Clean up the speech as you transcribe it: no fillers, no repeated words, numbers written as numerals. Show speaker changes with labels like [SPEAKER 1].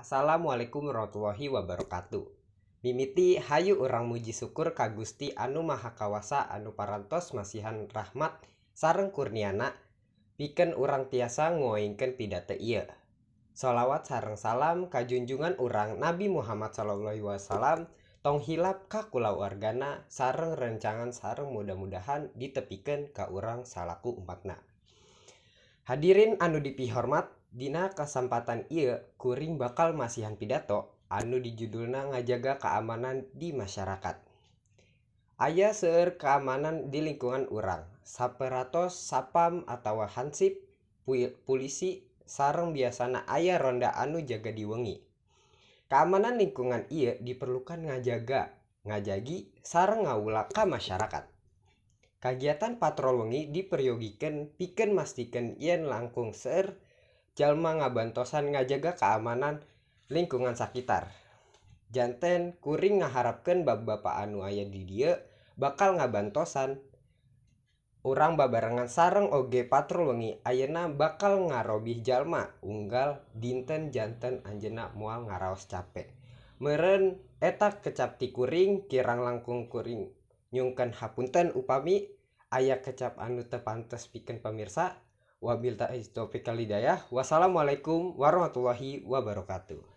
[SPEAKER 1] Assalamualaikum warahmatullahi wabarakatuh. Mimiti hayu urang muji syukur ka Gusti anu Maha Kawasa anu parantos masihan rahmat sareng kurniana pikeun urang tiasa nguoingkeun pidata ieu. Sholawat sareng salam ka junjungan urang Nabi Muhammad SAW tong hilap ka kulawargana sareng rencangan sareng mudah-mudahan ditepikeun ka urang salaku umatna. Hadirin anu dipihormat, dina kesempatan ieu kuring bakal masihan pidato anu dijudulna ngajaga keamanan di masyarakat. Aya seueur keamanan di lingkungan urang, saperatos sapam atawa hansip, polisi, sareng biasana aya ronda anu jaga di wengi. Keamanan lingkungan ieu diperlukan ngajaga, ngajagi, sareng ngaula ka masyarakat. Kagiatan patrol wengi diperyogikeun pikeun mastikeun yen langkung seueur jalma ngabantosan ngajaga keamanan lingkungan sakitar. Janten kuring ngaharapkeun bapak-bapak anu aya di dieu bakal ngabantosan urang babarengan sareng oge patrol wengi ayeuna bakal ngarobih jalma unggal dinten janten anjeunna moal ngaraos capek. Meureun eta kecap ti kuring kirang langkung kuring nyungken hapunten upami aya kecap anu teu pantes pikeun pamirsa. Wabillahi taufiq wal hidayah. Wassalamualaikum warahmatullahi wabarakatuh.